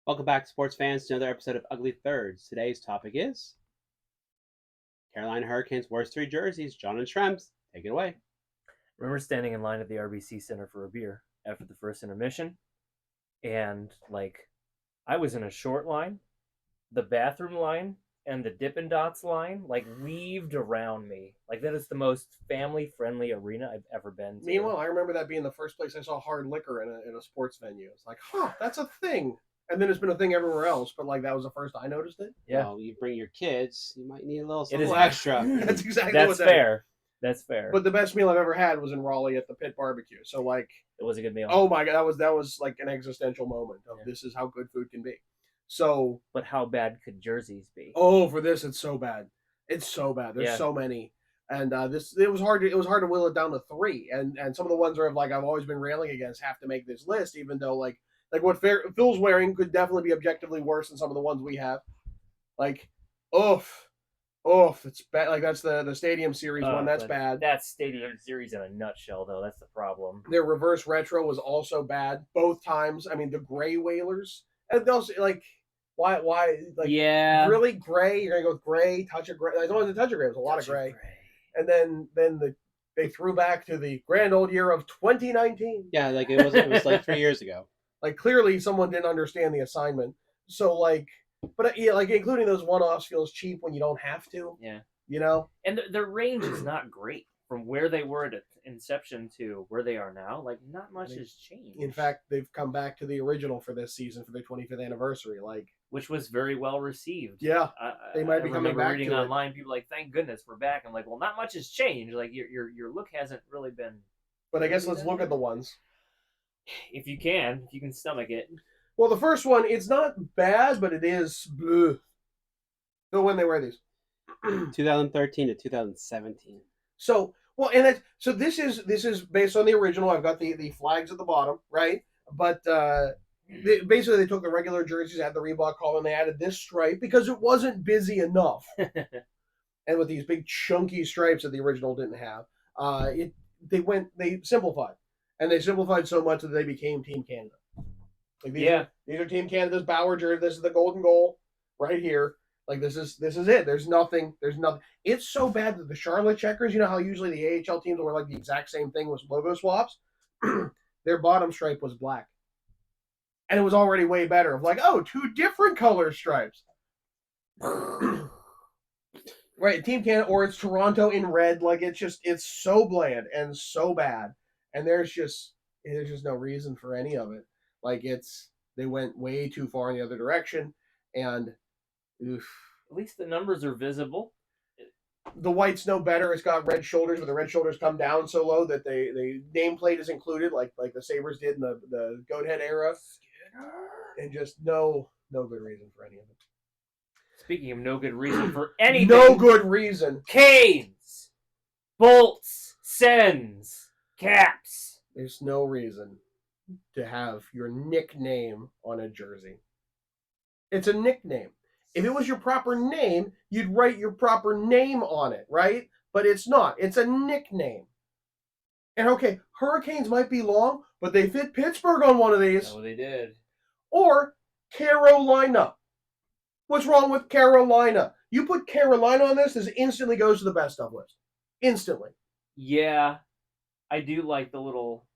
Welcome back, sports fans, to another episode of Ugly Thirds. Today's topic is Carolina Hurricanes' worst three jerseys. John and Shrems, take it away. Remember standing in line at the RBC Center for a beer after the first intermission, and I was in a short line, the bathroom line, and the Dippin' Dots line weaved around me. That is the most family-friendly arena I've ever been to. Meanwhile, I remember that being the first place I saw hard liquor in a sports venue. It's like, that's a thing. And then it's been a thing everywhere else, but that was the first I noticed it. Yeah. Well, you bring your kids, you might need a little It something is extra. That's exactly That's what that fair. That's fair. But the best meal I've ever had was in Raleigh at the Pit Barbecue. So it was a good meal. oh my god, that was like an existential moment of this is how good food can be. So, but how bad could jerseys be? oh, for this it's so bad. It's so bad. There's so many. And it was hard to whittle it down to three. And some of the ones are I've always been railing against have to make this list, even though what Phil's wearing could definitely be objectively worse than some of the ones we have. It's bad. That's the Stadium Series one. That's bad. That's Stadium Series in a nutshell, though. That's the problem. Their reverse retro was also bad both times. I mean, the gray Whalers, and those why really gray? You're gonna go with gray, touch of gray. There's only a touch of gray. There's a lot of gray. And then they threw back to the grand old year of 2019. Yeah, it was like 3 years ago. Clearly someone didn't understand the assignment. So but yeah, including those one-offs feels cheap when you don't have to. Yeah. You know? And their range is not great from where they were at inception to where they are now. Not much has changed. In fact, they've come back to the original for this season for their 25th anniversary. Which was very well received. Yeah. They might be coming back reading to online, people thank goodness we're back. I'm well, not much has changed. Your look hasn't really been. But I guess let's look at the ones. If you can stomach it. Well, the first one, it's not bad, but it is. Bleh. So when they wear these, 2013 to 2017. So this is based on the original. I've got the flags at the bottom, right? But basically they took the regular jerseys, had the Reebok collar, and they added this stripe because it wasn't busy enough. And with these big chunky stripes that the original didn't have, they simplified, and they simplified so much that they became Team Canada. These are Team Canada's Bauer jersey. This is the golden goal right here. This is it. There's nothing. It's so bad that the Charlotte Checkers, you know how usually the AHL teams will wear the exact same thing with logo swaps? Their bottom stripe was black. And it was already way better. Two different color stripes. Right, Team Canada, or it's Toronto in red. It's so bland and so bad. And there's just no reason for any of it. They went way too far in the other direction, and oof. At least the numbers are visible. The white's no better. It's got red shoulders, but the red shoulders come down so low that the nameplate is included, like the Sabres did in the goat head era, and just no good reason for any of it. Speaking of no good reason for anything, no good reason. Canes, bolts, sends, caps. There's no reason to have your nickname on a jersey. It's a nickname. If it was your proper name, you'd write your proper name on it, right? But it's not. It's a nickname. And okay, Hurricanes might be long, but they fit Pittsburgh on one of these. Oh, they did. Or Carolina. What's wrong with Carolina? You put Carolina on this instantly goes to the best of list. Instantly. Yeah. I do like the little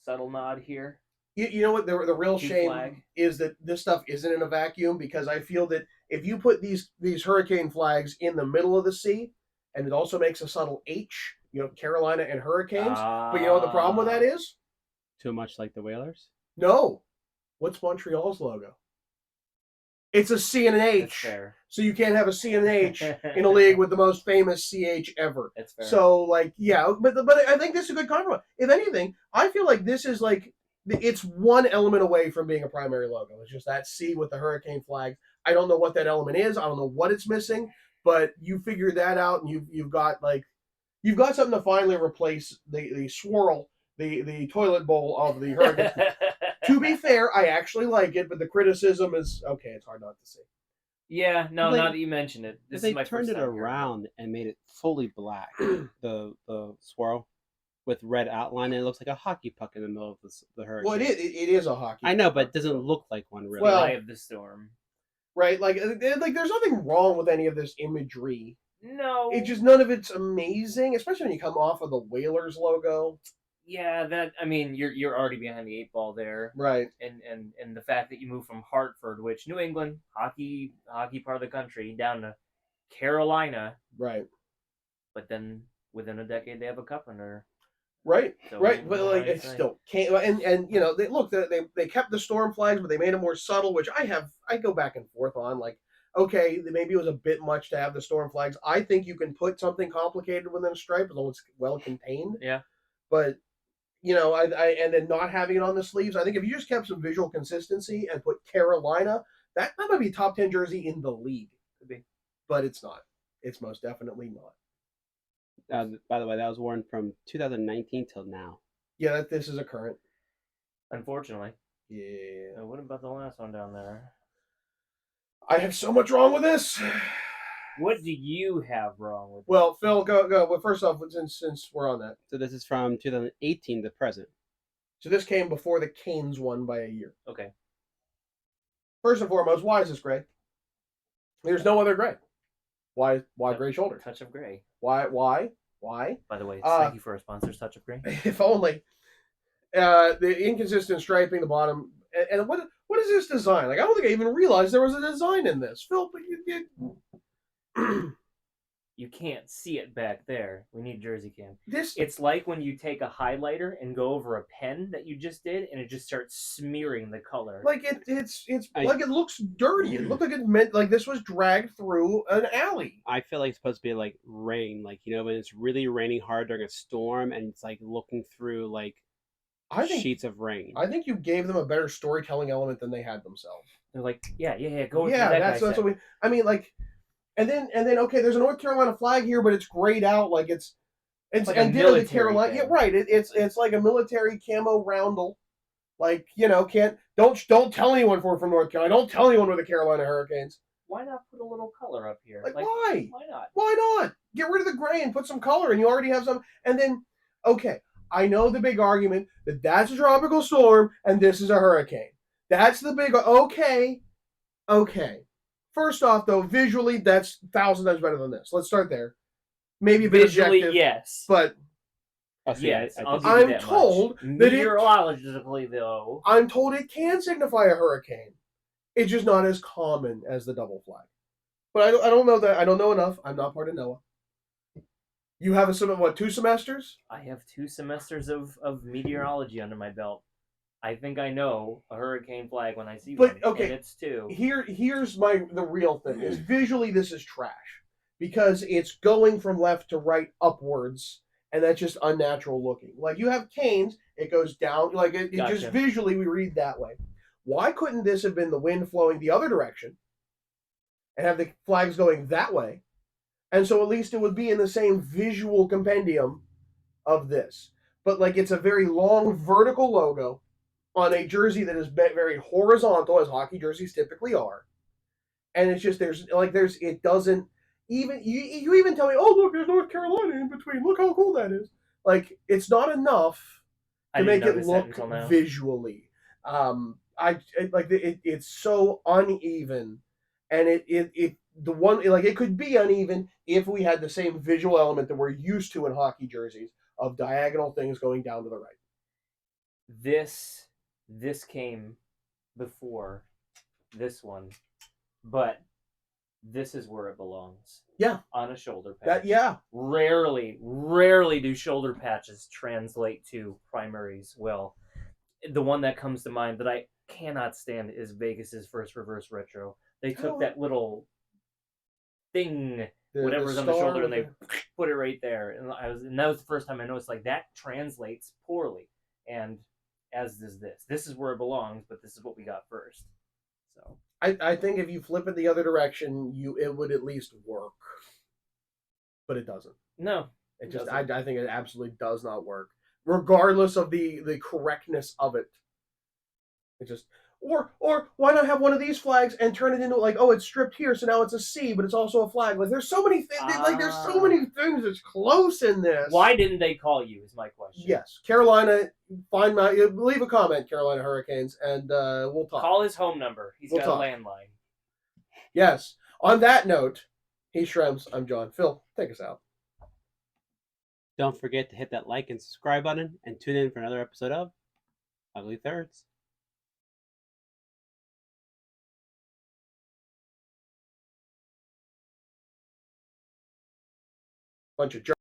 subtle nod here. You know what? The real shame is that this stuff isn't in a vacuum, because I feel that if you put these hurricane flags in the middle of the sea, and it also makes a subtle H, Carolina and Hurricanes. But you know what the problem with that is? Too much like the Whalers? No. What's Montreal's logo? It's a C and an H. That's fair. So you can't have a C and an H in a league with the most famous CH ever. That's fair. So but I think this is a good compromise. If anything, I feel like this is it's one element away from being a primary logo. It's just that C with the hurricane flag. I don't know what that element is. I don't know what it's missing, but you figure that out, and you've got something to finally replace the swirl, the toilet bowl of the hurricane. To be fair, I actually like it, but the criticism is okay. It's hard not to see. Yeah, no, now that you mention it, this is my first time. If they turned it around and made it fully black, the swirl, with red outline, and it looks like a hockey puck in the middle of the hurricane. Well, it is a hockey. I know, but puck, it doesn't so- look like one really. The Well- eye of the storm. right. Like there's nothing wrong with any of this imagery. No. It just none of it's amazing, especially when you come off of the Whalers logo. Yeah, that I mean, you're already behind the 8 ball there, Right. and the fact that you move from Hartford, which New England hockey part of the country, down to Carolina, Right. but then within a decade they have a cup winner. Right. So Right. But what like do I it say? still can't. And you know they kept the storm flags, but they made them more subtle, which I go back and forth on. Like, okay, maybe it was a bit much to have the storm flags. I think you can put something complicated within a stripe as long as it's well contained. Yeah. But you know, I and then not having it on the sleeves. I think if you just kept some visual consistency and put Carolina, that might be a top 10 jersey in the league. Could be. But it's not. It's most definitely not. By the way, that was worn from 2019 till now. Yeah, this is a current. Unfortunately. Yeah. What about the last one down there? I have so much wrong with this. What do you have wrong with? Well, Phil, go. Well, first off, since we're on that, So this is from 2018 to present. so this came before the Canes won by a year. Okay. First and foremost, why is this gray? There's no other gray. Why Yeah. gray shoulders? Touch of Gray. Why? By the way, Uh, thank you for our sponsors, Touch of Gray. If only. The inconsistent striping the bottom, and what is this design? Like, I don't think I even realized there was a design in this, Phil. But you You can't see it back there. We need Jersey Cam. this It's like when you take a highlighter and go over a pen that you just did, and it just starts smearing the color. like it's I- like it looks dirty. It looked like it meant like this was dragged through an alley. I feel like it's supposed to be like rain, like when it's really raining hard during a storm, and it's like looking through like I think sheets of rain. I think you gave them a better storytelling element than they had themselves. They're like, yeah, go with Yeah, what that that's guy what said. we. I mean, like, and then okay, there's a North Carolina flag here, but it's grayed out like it's like a and ditto the military Carolina. thing. Yeah, right. It's like a military camo roundel. Like don't tell anyone we're from North Carolina. Don't tell anyone we're the Carolina Hurricanes. Why not put a little color up here? Like, why? Why not? Why not? Get rid of the gray and put some color, and you already have some. And then, okay, I know the big argument that that's a tropical storm and this is a hurricane. That's the big. Okay. First off, though, visually, that's 1,000 times better than this. Let's start there. Maybe a bit Visually, objective, yes. but Oh, see, Yes, I I'll think- give you I'm that told much. that it- Meteorologically, though, I'm told it can signify a hurricane. It's just not as common as the double flag. But I don't know that. I don't know enough. I'm not part of NOAA. You have what, 2 semesters? I have 2 semesters of meteorology under my belt. I think I know a hurricane flag when I see But, one. okay, And it's 2. Here's the real thing is visually this is trash because it's going from left to right upwards, and that's just unnatural looking. Like you have canes, it goes down, like it just Gotcha. visually we read that way. Why couldn't this have been the wind flowing the other direction and have the flags going that way? And so at least it would be in the same visual compendium of this. But like it's a very long vertical logo on a jersey that is very horizontal, as hockey jerseys typically are, and it's just it doesn't even you even tell me, oh look, there's North Carolina in between. Look how cool that is. Like it's not enough I to didn't make it notice that look until now. visually. It's so uneven, and it could be uneven if we had the same visual element that we're used to in hockey jerseys of diagonal things going down to the right. This came before this one, but this is where it belongs. Yeah. On a shoulder patch. That Rarely do shoulder patches translate to primaries well. The one that comes to mind that I cannot stand is Vegas's first reverse retro. They took Oh. that little thing, the whatever's on the star shoulder, and with they put it right there. And that was the first time I noticed like that translates poorly. And as does this. This is where it belongs, but this is what we got first. So I think if you flip it the other direction, it would at least work, but it doesn't. no. It It just doesn't. I think it absolutely does not work, regardless of the correctness of it. It just or why not have one of these flags and turn it into like, oh, it's stripped here, so now it's a C, but it's also a flag. Like there's so many things. Like there's so many things that's close in this. Why didn't they call you? Is my question. Yes, Carolina. Find my leave a comment, Carolina Hurricanes, and we'll talk. Call his home number. He's got a landline. Yes. On that note, he's Shrems. I'm John. Phil, take us out. Don't forget to hit that like and subscribe button and tune in for another episode of Ugly Thirds. Bunch of jerks.